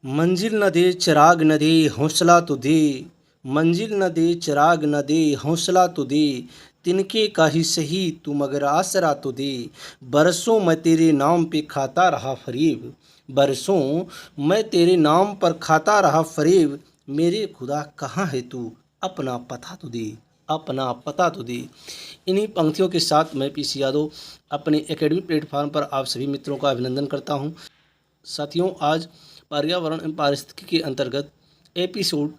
मंजिल न दे चिराग न दे हौसला तो दे। मंजिल न दे चिराग न दे हौसला तो दे। तिनके का ही सही तू मगर आसरा तो दे। बरसों मैं तेरे नाम पे खाता रहा फरेब। बरसों मैं तेरे नाम पर खाता रहा फरेब। मेरे खुदा कहाँ है तू, अपना पता तो दे। अपना पता तो दे। इन्हीं पंक्तियों के साथ मैं पीसी यादव अपने एकेडमिक प्लेटफॉर्म पर आप सभी मित्रों का अभिनंदन करता हूं। साथियों, आज पर्यावरण एवं पारिस्थितिकी के अंतर्गत एपिसोड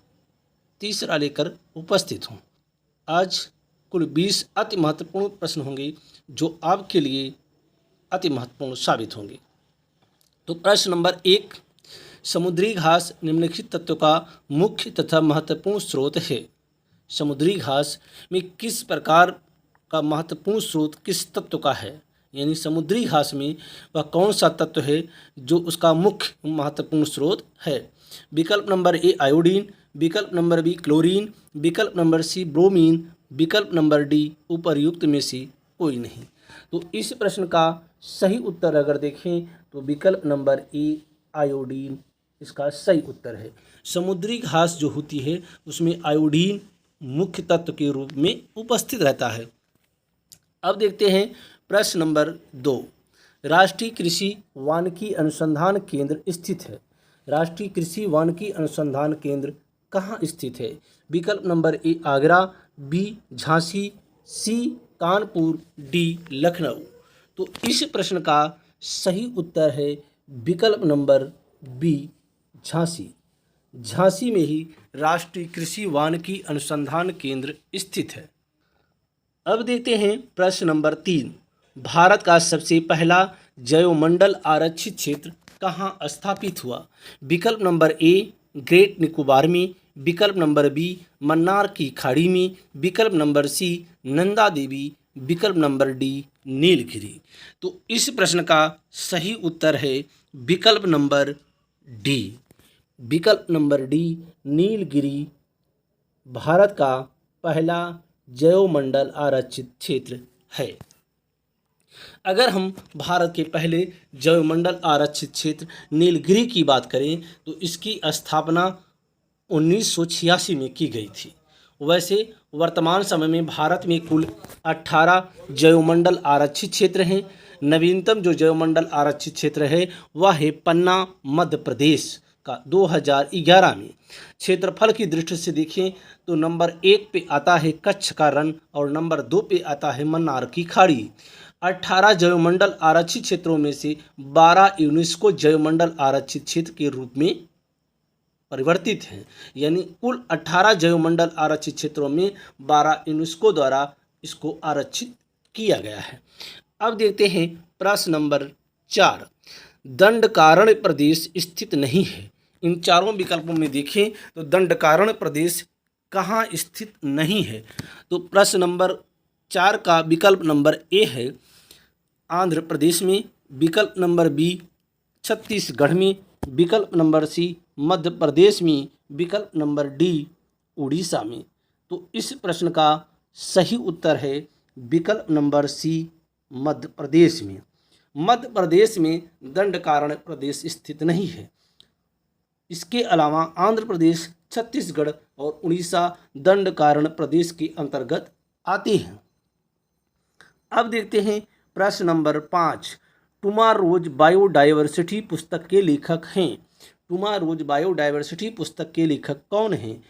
तीसरा लेकर उपस्थित हूँ। आज कुल 20 अति महत्वपूर्ण प्रश्न होंगे जो आपके लिए अति महत्वपूर्ण साबित होंगे। तो प्रश्न नंबर 1, समुद्री घास निम्नलिखित तत्व का मुख्य तथा महत्वपूर्ण स्रोत है। समुद्री घास में किस प्रकार का महत्वपूर्ण स्रोत किस तत्व का है, यानी समुद्री घास में वह कौन सा तत्व है जो उसका मुख्य महत्वपूर्ण स्रोत है। विकल्प नंबर ए आयोडीन, विकल्प नंबर बी क्लोरीन, विकल्प नंबर सी ब्रोमीन, विकल्प नंबर डी उपर्युक्त में से कोई नहीं। तो इस प्रश्न का सही उत्तर अगर देखें तो विकल्प नंबर ए आयोडीन इसका सही उत्तर है। समुद्री घास जो होती है उसमें आयोडीन मुख्य तत्व के रूप में उपस्थित रहता है। अब देखते हैं प्रश्न नंबर 2, राष्ट्रीय कृषि वानिकी अनुसंधान केंद्र स्थित है। राष्ट्रीय कृषि वानिकी अनुसंधान केंद्र कहाँ स्थित है। विकल्प number A Agra, B Jhansi, C Kanpur, D Lucknow. तो इस प्रश्न का सही उत्तर है विकल्प नंबर बी झांसी। झांसी में ही राष्ट्रीय कृषि वानिकी अनुसंधान केंद्र स्थित है। अब देखते हैं प्रश्न नंबर 3, भारत का सबसे पहला जैवमंडल आरक्षित क्षेत्र कहाँ स्थापित हुआ। विकल्प नंबर ए ग्रेट निकोबार में, विकल्प नंबर बी मन्नार की खाड़ी में, विकल्प नंबर सी नंदा देवी, विकल्प नंबर डी नीलगिरी। तो इस प्रश्न का सही उत्तर है विकल्प नंबर डी। विकल्प नंबर डी नीलगिरी भारत का पहला जैवमंडल आरक्षित क्षेत्र है। अगर हम भारत के पहले जैवमंडल आरक्षित क्षेत्र नीलगिरी की बात करें तो इसकी स्थापना 1986 में की गई थी। वैसे वर्तमान समय में भारत में कुल 18 जैवमंडल आरक्षित क्षेत्र हैं। नवीनतम जो जैवमंडल आरक्षित क्षेत्र है वह है पन्ना मध्य प्रदेश का 2011 में। क्षेत्रफल की दृष्टि से देखें तो नंबर 1 पे आता है कच्छ का रण और नंबर 2 पे आता है मन्नार की खाड़ी। 18 जैवमंडल आरक्षित क्षेत्रों में से 12 यूनेस्को जैवमंडल आरक्षित क्षेत्र के रूप में परिवर्तित हैं, यानी कुल 18 जैवमंडल आरक्षित क्षेत्रों में 12 यूनेस्को द्वारा इसको आरक्षित किया गया है। अब देखते हैं प्रश्न नंबर 4, दंडकारण्य प्रदेश स्थित नहीं है। इन चारों विकल्पों में देखें तो दंडकारण्य प्रदेश कहाँ स्थित नहीं है। तो प्रश्न नंबर 4 का विकल्प नंबर ए है आंध्र प्रदेश में, विकल्प नंबर बी छत्तीसगढ़ में, विकल्प नंबर सी मध्य प्रदेश में, विकल्प नंबर डी उड़ीसा में। तो इस प्रश्न का सही उत्तर है विकल्प नंबर सी मध्य प्रदेश में। मध्य प्रदेश में दंडकारण्य प्रदेश स्थित नहीं है। इसके अलावा आंध्र प्रदेश, छत्तीसगढ़ और उड़ीसा दंडकारण्य प्रदेश के अंतर्गत आते हैं। अब देखते हैं प्रश्न नंबर 5, टुमारोज बायोडायवर्सिटी पुस्तक के लेखक हैं। टुमारोज बायोडायवर्सिटी पुस्तक के लेखक कौन हैं।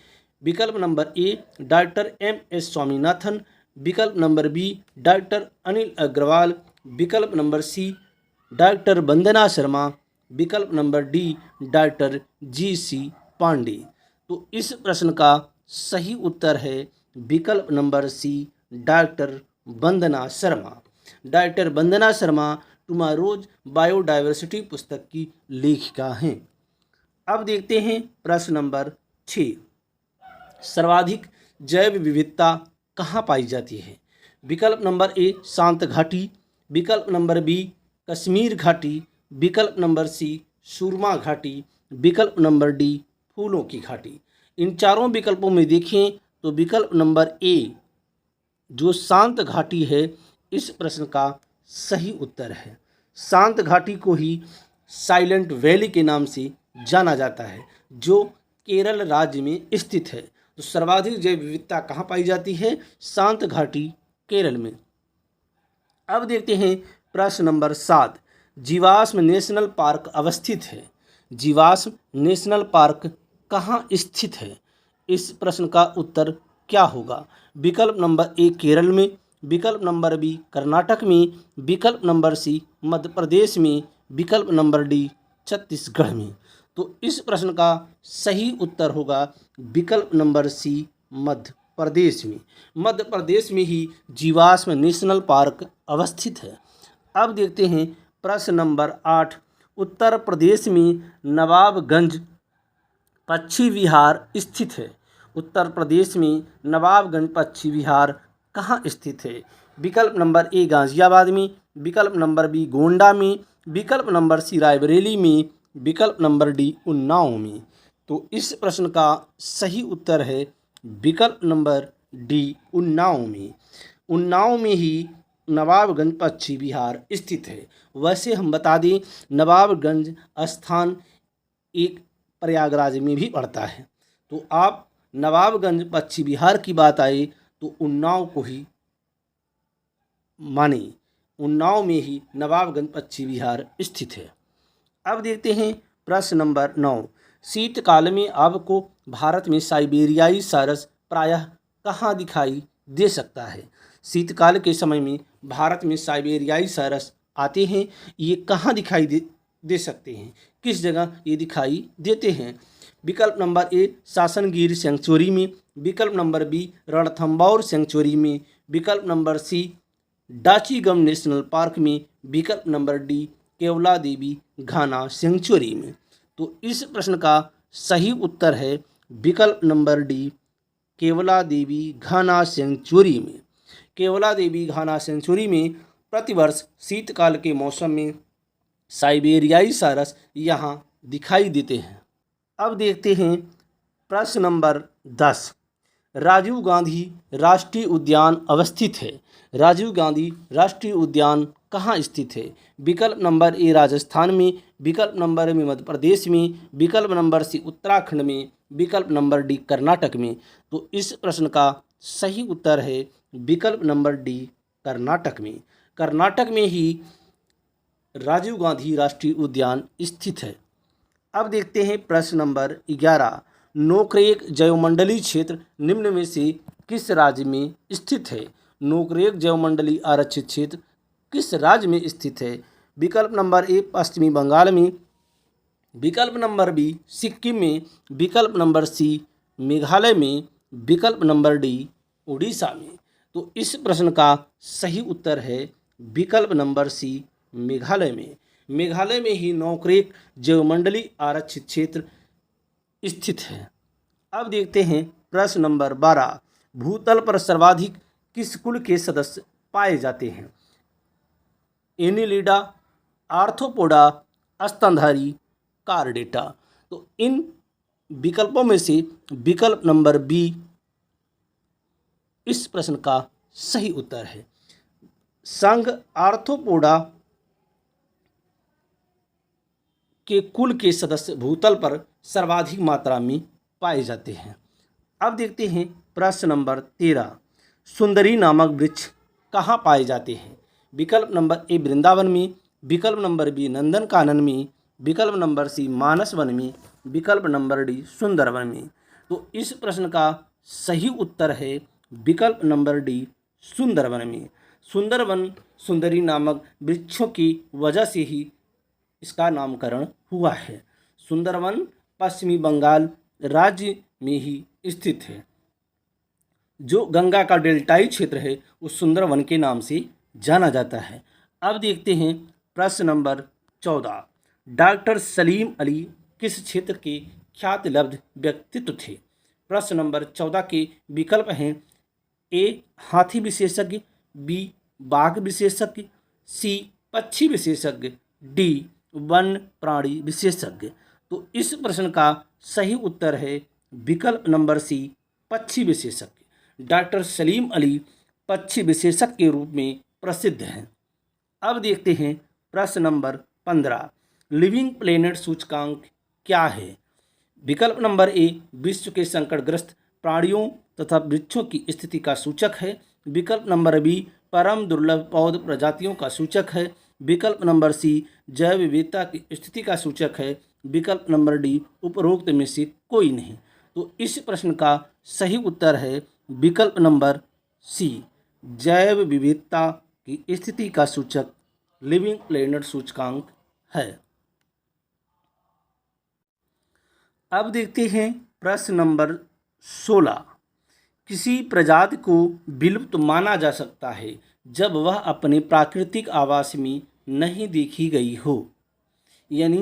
विकल्प number A doctor M S. Swaminathan, विकल्प number B doctor Anil Agrawal, विकल्प number C doctor Vandana Sharma, विकल्प number D doctor G C. Pande. तो इस प्रश्न का सही उत्तर है विकल्प number C doctor Vandana Sharma. Doctor Vandana Sharma tomorrow's biodiversity पुस्तक की लेखिका हैं। अब देखते हैं प्रश्न नंबर 6, सर्वाधिक जैव विविधता कहाँ पाई जाती है। विकल्प नंबर ए शांत घाटी, विकल्प नंबर बी कश्मीर घाटी, विकल्प नंबर सी सुरमा घाटी, विकल्प नंबर डी फूलों की घाटी। इन चारों विकल्पों में देखें तो विकल्प नंबर ए जो शांत घाटी है इस प्रश्न का सही उत्तर है। शांत घाटी को ही साइलेंट वैली के नाम से जाना जाता है, जो केरल राज्य में स्थित है। तो सर्वाधिक जैव विविधता कहाँ पाई जाती है? शांत घाटी केरल में। अब देखते हैं प्रश्न नंबर 7। जीवाश्म नेशनल पार्क अवस्थित है। जीवाश्म नेशनल पार्क कहाँ स्थित है? इस प्रश्न का उत्तर क्या होगा? विकल्प नंबर ए केरल में, विकल्प नंबर बी कर्नाटक में, विकल्प नंबर सी मध्य प्रदेश में, विकल्प नंबर डी छत्तीसगढ़ में। तो इस प्रश्न का सही उत्तर होगा विकल्प नंबर सी मध्य प्रदेश में। मध्य प्रदेश में ही जीवाश्म नेशनल पार्क अवस्थित है। अब देखते हैं प्रश्न नंबर 8। उत्तर प्रदेश में नवाबगंज पक्षी विहार स्थित है। उत्तर प्रदेश में नवाबगंज पक्षी विहार कहाँ स्थित है? विकल्प नंबर ए गाजियाबाद में, विकल्प नंबर बी गोंडा में, विकल्प नंबर सी रायबरेली में, विकल्प नंबर डी उन्नाव में। तो इस प्रश्न का सही उत्तर है विकल्प नंबर डी उन्नाव में। उन्नाव में ही नवाबगंज पक्षी विहार स्थित है। वैसे हम बता दें, नवाबगंज स्थान एक प्रयागराज में भी पड़ता है। तो आप नवाबगंज पक्षी विहार की बात आए तो उन्नाव को ही माने। उन्नाव में ही नवाबगंज पक्षी विहार स्थित है। अब देखते हैं प्रश्न नंबर 9। शीतकाल में आपको भारत में साइबेरियाई सारस प्रायः कहाँ दिखाई दे सकता है? शीतकाल के समय में भारत में साइबेरियाई सारस आते हैं। ये कहाँ दिखाई दे सकते हैं? किस जगह ये दिखाई देते हैं? विकल्प नंबर ए सासनगिर सेंचुरी में, विकल्प नंबर बी रणथंभौर सेंचुरी में, विकल्प नंबर सी डाचीगम नेशनल पार्क में, विकल्प नंबर डी केवला देवी घाना सेंचुरी में। तो इस प्रश्न का सही उत्तर है विकल्प नंबर डी केवला देवी घाना सेंचुरी में। केवला देवी घाना सेंचुरी में प्रतिवर्ष शीतकाल के मौसम में साइबेरियाई सारस यहाँ दिखाई देते हैं। अब देखते हैं प्रश्न नंबर 10। राजीव गांधी राष्ट्रीय उद्यान अवस्थित है। राजीव गांधी राष्ट्रीय उद्यान कहाँ स्थित है? विकल्प नंबर ए राजस्थान में, विकल्प नंबर बी मध्य प्रदेश में, विकल्प नंबर सी उत्तराखंड में, विकल्प नंबर डी कर्नाटक में। तो इस प्रश्न का सही उत्तर है विकल्प नंबर डी कर्नाटक में। कर्नाटक में ही राजीव गांधी राष्ट्रीय उद्यान स्थित है। अब देखते हैं प्रश्न नंबर 11। नोकरेक जैवमंडलीय क्षेत्र निम्न में से किस राज्य में स्थित है? नोकरेक जैवमंडलीय आरक्षित क्षेत्र किस राज्य में स्थित है? विकल्प नंबर ए पश्चिमी बंगाल में, विकल्प नंबर बी सिक्किम में, विकल्प नंबर सी मेघालय में, विकल्प नंबर डी उड़ीसा में। तो इस प्रश्न का सही उत्तर है विकल्प नंबर सी मेघालय में। मेघालय में ही नोकरेक जैवमंडलीय आरक्षित क्षेत्र स्थित है। अब देखते हैं प्रश्न नंबर 12। भूतल पर सर्वाधिक किस कुल के सदस्य पाए जाते हैं? एनिलिडा, आर्थ्रोपोडा, स्तनधारी, कार्डेटा। तो इन विकल्पों में से विकल्प नंबर बी इस प्रश्न का सही उत्तर है। संघ आर्थ्रोपोडा के कुल के सदस्य भूतल पर सर्वाधिक मात्रा में पाए जाते हैं। अब देखते हैं प्रश्न नंबर 13। सुंदरी नामक वृक्ष कहाँ पाए जाते हैं? विकल्प नंबर ए वृंदावन में, विकल्प नंबर बी नंदनकानन में, विकल्प नंबर सी मानस वन में, विकल्प नंबर डी सुंदरवन में। तो इस प्रश्न का सही उत्तर है विकल्प नंबर डी सुंदरवन में। सुंदरवन सुंदरी नामक वृक्षों की वजह से ही इसका नामकरण हुआ है। सुंदरवन पश्चिमी बंगाल राज्य में ही स्थित है। जो गंगा का डेल्टाई क्षेत्र है उस सुंदरवन के नाम से जाना जाता है। अब देखते हैं प्रश्न नंबर 14। डॉक्टर सलीम अली किस क्षेत्र के ख्यातिलब्ध व्यक्तित्व थे? प्रश्न नंबर 14 के विकल्प हैं ए हाथी विशेषज्ञ, बी बाघ विशेषज्ञ, सी पक्षी विशेषज्ञ, डी वन प्राणी विशेषज्ञ। तो इस प्रश्न का सही उत्तर है विकल्प नंबर सी पक्षी विशेषज्ञ। डॉक्टर सलीम अली पक्षी विशेषज्ञ के रूप में प्रसिद्ध हैं। अब देखते हैं प्रश्न नंबर 15। लिविंग प्लेनेट सूचकांक क्या है? विकल्प नंबर ए विश्व के संकटग्रस्त प्राणियों तथा वृक्षों की स्थिति का सूचक है। विकल्प नंबर बी परम दुर्लभ पौध प्रजातियों का सूचक है। विकल्प नंबर सी जैव विविधता की स्थिति का सूचक है। विकल्प नंबर डी उपरोक्त में से कोई नहीं। तो इस प्रश्न का सही उत्तर है विकल्प नंबर सी, जैव विविधता की स्थिति का सूचक लिविंग प्लेनेट सूचकांक है। अब देखते हैं प्रश्न नंबर 16। किसी प्रजाति को विलुप्त माना जा सकता है जब वह अपने प्राकृतिक आवास में नहीं देखी गई हो। यानी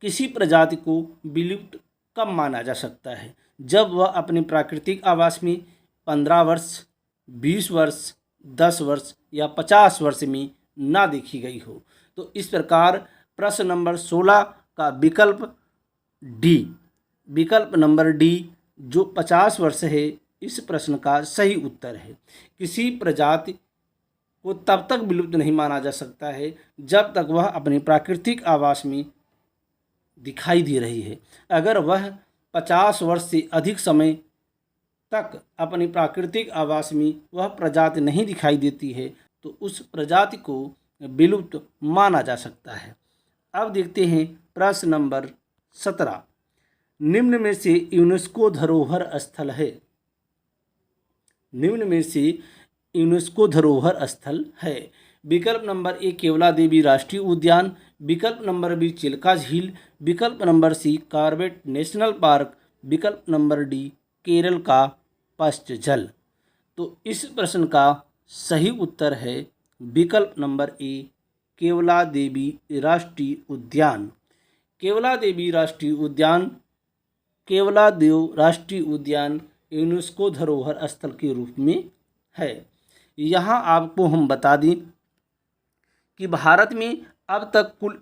किसी प्रजाति को विलुप्त कब माना जा सकता है? जब वह अपने प्राकृतिक आवास में 15 वर्ष, 20 वर्ष, 10 वर्ष या 50 वर्ष में ना देखी गई हो। तो इस प्रकार प्रश्न नंबर 16 का विकल्प नंबर डी जो 50 वर्ष है इस प्रश्न का सही उत्तर है। किसी प्रजाति को तब तक विलुप्त नहीं माना जा सकता है जब तक वह अपने प्राकृतिक आवास में दिखाई दे रही है। अगर वह 50 वर्ष से अधिक समय तक अपने प्राकृतिक आवास में वह प्रजाति नहीं दिखाई देती है तो उस प्रजाति को विलुप्त माना जा सकता है। अब देखते हैं प्रश्न नंबर 17। निम्न में से यूनेस्को धरोहर स्थल है। निम्न में से यूनेस्को धरोहर स्थल है। विकल्प नंबर ए केवला देवी राष्ट्रीय उद्यान, विकल्प नंबर बी चिल्का झील, विकल्प number C Corbett national park, विकल्प नंबर डी केरल का पश्च जल। तो इस प्रश्न का सही उत्तर है विकल्प नंबर ए केवला देवी राष्ट्रीय उद्यान। केवला देव राष्ट्रीय उद्यान यूनेस्को धरोहर स्थल के रूप में है। यहाँ आपको हम बता दें कि भारत में अब तक कुल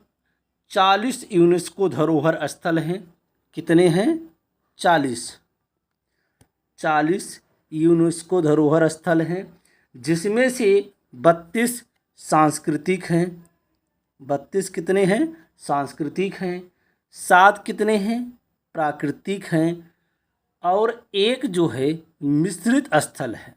40 यूनेस्को धरोहर स्थल हैं। कितने हैं? 40 यूनेस्को धरोहर स्थल हैं, जिसमें से 32 सांस्कृतिक हैं। 32 कितने हैं? सांस्कृतिक हैं। 7 कितने हैं? प्राकृतिक हैं। और एक जो है मिश्रित स्थल है।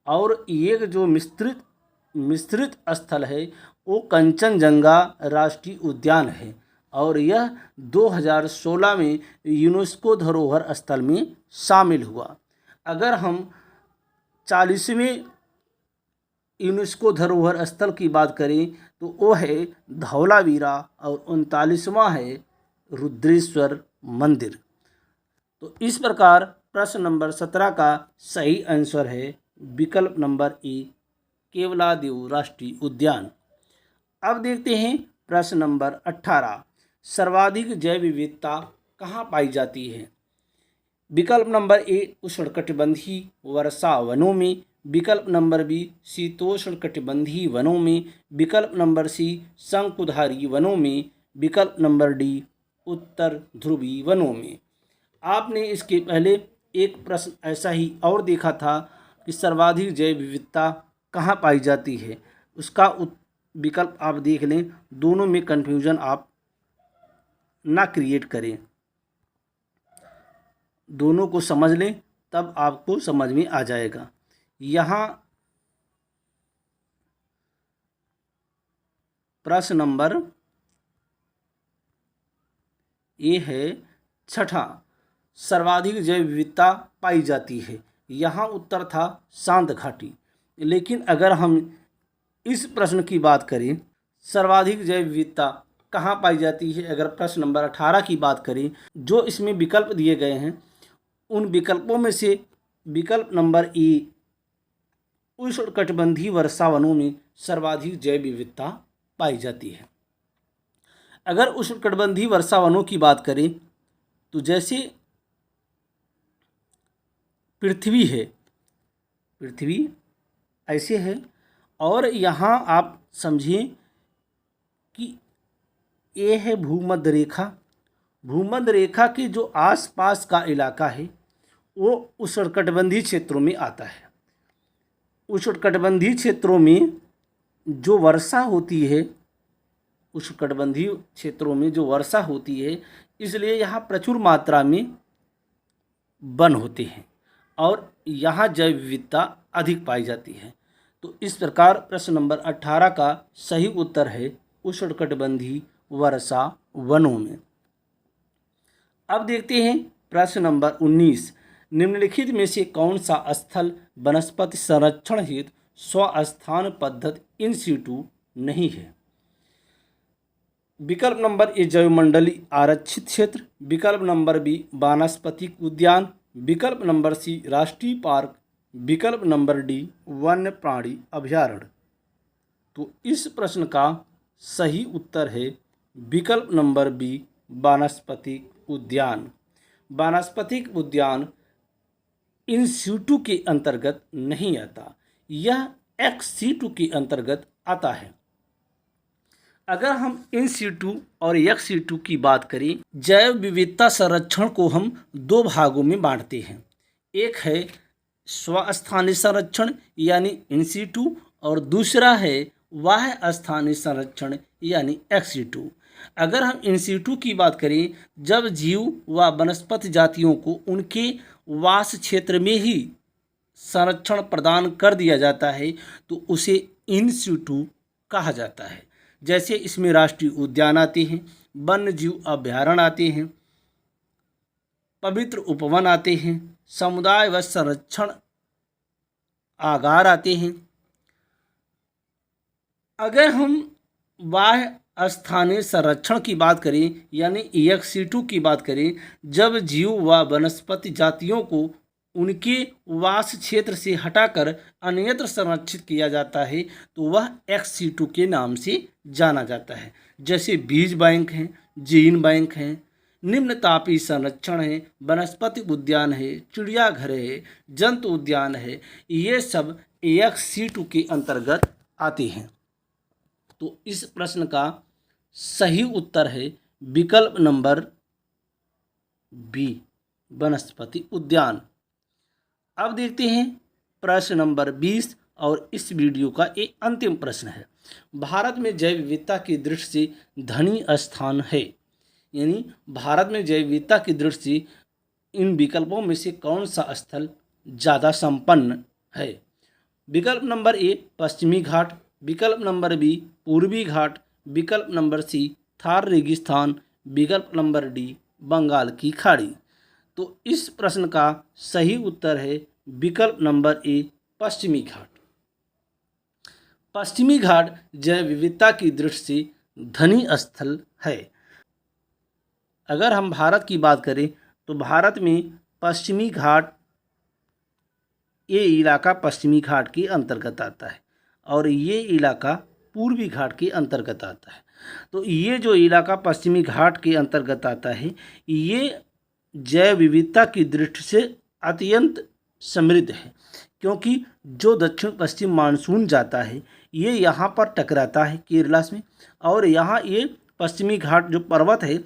और एक जो मिश्रित स्थल है वो कंचनजंगा राष्ट्रीय उद्यान है और यह 2016 में यूनेस्को धरोहर स्थल में शामिल हुआ। अगर हम 40वें यूनेस्को धरोहर स्थल की बात करें तो वो है धौलावीरा और 39वां है रुद्रेश्वर मंदिर। तो इस प्रकार प्रश्न नंबर 17 का सही आंसर है विकल्प नंबर ए केवलादेव राष्ट्रीय उद्यान। अब देखते हैं प्रश्न नंबर 18। सर्वाधिक जैव विविधता कहाँ पाई जाती है? विकल्प नंबर ए उष्णकटिबंधीय वर्षा वनों में, विकल्प नंबर बी शीतोष्णकटिबंधीय वनों में, विकल्प नंबर सी शंकुधारी वनों में, विकल्प नंबर डी उत्तर ध्रुवीय वनों में। आपने इसके पहले एक प्रश्न ऐसा ही और देखा था कि सर्वाधिक जैव विविधता कहाँ पाई जाती है। उसका विकल्प आप देख लें, दोनों में कन्फ्यूजन आप ना क्रिएट करें, दोनों को समझ लें तब आपको समझ में आ जाएगा। यहाँ प्रश्न नंबर ये है 6, सर्वाधिक जैव विविधता पाई जाती है। यहाँ उत्तर था शांत घाटी। लेकिन अगर हम इस प्रश्न की बात करें सर्वाधिक जैव विविधता कहाँ पाई जाती है, अगर प्रश्न नंबर 18 की बात करें, जो इसमें विकल्प दिए गए हैं उन विकल्पों में से विकल्प नंबर ए उष्णकटिबंधीय वर्षा वनों में सर्वाधिक जैव विविधता पाई जाती है। अगर उष्णकटिबंधीय वर्षा वनों की बात करें तो जैसे पृथ्वी है, पृथ्वी ऐसे है और यहाँ आप समझिए कि ये है भूमध्य रेखा। भूमध्य रेखा के जो आसपास का इलाका है वो उष्णकटिबंधीय क्षेत्रों में आता है। उष्णकटिबंधीय क्षेत्रों में जो वर्षा होती है उष्णकटिबंधीय क्षेत्रों में जो वर्षा होती है, इसलिए यहाँ प्रचुर मात्रा में वन होते हैं और यहाँ जैव विविधता अधिक पाई जाती है। तो इस प्रकार प्रश्न नंबर 18 का सही उत्तर है उष्णकटिबंधीय वर्षा वनों में। अब देखते हैं प्रश्न नंबर 19, निम्नलिखित में से कौन सा स्थल वनस्पति संरक्षण हेतु स्वस्थान पद्धति इन सीटू नहीं है। विकल्प नंबर ए जैवमंडलीय आरक्षित क्षेत्र, विकल्प नंबर बी वानस्पतिक उद्यान, विकल्प नंबर सी राष्ट्रीय पार्क, विकल्प नंबर डी वन्य प्राणी अभयारण्य। तो इस प्रश्न का सही उत्तर है विकल्प नंबर बी वानस्पतिक उद्यान। वानस्पतिक उद्यान इन सीटू के अंतर्गत नहीं आता, यह एक्स सीटू के अंतर्गत आता है। अगर हम इन सीटू और एक्स सीटू की बात करें, जैव विविधता संरक्षण को हम दो भागों में बांटते हैं। एक है स्वस्थानीय संरक्षण यानी इन सीटू और दूसरा है बाह्य स्थानीय संरक्षण यानी एक्स सीटू। अगर हम इन सीटू की बात करें, जब जीव व वनस्पति जातियों को उनके वास क्षेत्र में ही संरक्षण प्रदान कर दिया जाता है तो उसे इन सीटू कहा जाता है। जैसे इसमें राष्ट्रीय उद्यान आते हैं, वन्य जीव अभयारण्य आते हैं, पवित्र उपवन आते हैं, समुदाय व संरक्षण आगार आते हैं। अगर हम बाह्य स्थानीय संरक्षण की बात करें यानी एक्स सीटू की बात करें, जब जीव व वनस्पति जातियों को उनके वास क्षेत्र से हटाकर अन्यत्र संरक्षित किया जाता है तो वह एक्स सीटू के नाम से जाना जाता है। जैसे बीज बैंक हैं, जीन बैंक हैं, निम्न तापीय संरक्षण है, वनस्पति उद्यान है, चिड़ियाघर है, जंतु उद्यान है, ये सब एक्स सीटू के अंतर्गत आते हैं। तो इस प्रश्न का सही उत्तर है विकल्प नंबर बी वनस्पति उद्यान। अब देखते हैं प्रश्न नंबर 20 और इस वीडियो का एक अंतिम प्रश्न है। भारत में जैव विविधता की दृष्टि से धनी स्थान है, यानी भारत में जैव विविधता की दृष्टि से इन विकल्पों में से कौन सा स्थल ज़्यादा संपन्न है। विकल्प नंबर ए पश्चिमी घाट, विकल्प नंबर बी पूर्वी घाट, विकल्प नंबर सी थार रेगिस्तान, विकल्प नंबर डी बंगाल की खाड़ी। तो इस प्रश्न का सही उत्तर है विकल्प नंबर ए पश्चिमी घाट। पश्चिमी घाट जैव विविधता की दृष्टि से धनी स्थल है। अगर हम भारत की बात करें तो भारत में पश्चिमी घाट, ये इलाका पश्चिमी घाट के अंतर्गत आता है और ये इलाका पूर्वी घाट के अंतर्गत आता है। तो ये जो इलाका पश्चिमी घाट के अंतर्गत आता है, ये जैव विविधता की दृष्टि से अत्यंत समृद्ध है, क्योंकि जो दक्षिण पश्चिम मानसून जाता है ये यहाँ पर टकराता है केरला में, और यहाँ ये पश्चिमी घाट जो पर्वत है,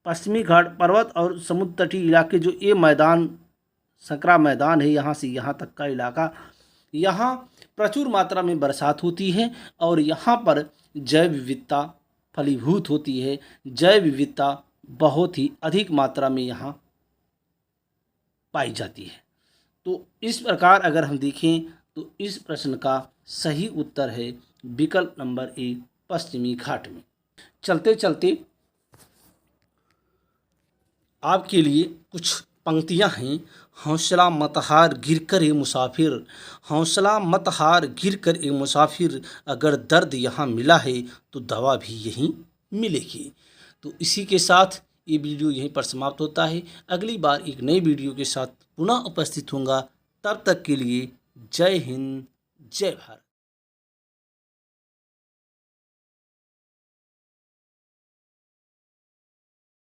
पश्चिमी घाट पर्वत और समुद्र तटीय इलाके जो ये मैदान सकरा मैदान है, यहाँ से यहाँ तक का इलाका, यहाँ प्रचुर मात्रा में बरसात होती है और यहाँ पर जैव विविधता फलीभूत होती है। जैव विविधता बहुत ही अधिक मात्रा में यहाँ पाई जाती है। तो इस प्रकार अगर हम देखें तो इस प्रश्न का सही उत्तर है विकल्प नंबर ए पश्चिमी घाट में। चलते चलते आपके लिए कुछ पंक्तियां हैं। हौसला मत हार गिर कर ए मुसाफिर, हौसला मत हार गिर कर ए मुसाफिर, अगर दर्द यहाँ मिला है तो दवा भी यहीं मिलेगी। तो इसी के साथ ये वीडियो यहीं पर समाप्त होता है। अगली बार एक नई वीडियो के साथ पुनः उपस्थित होऊंगा। तब तक के लिए जय हिंद, जय भारत।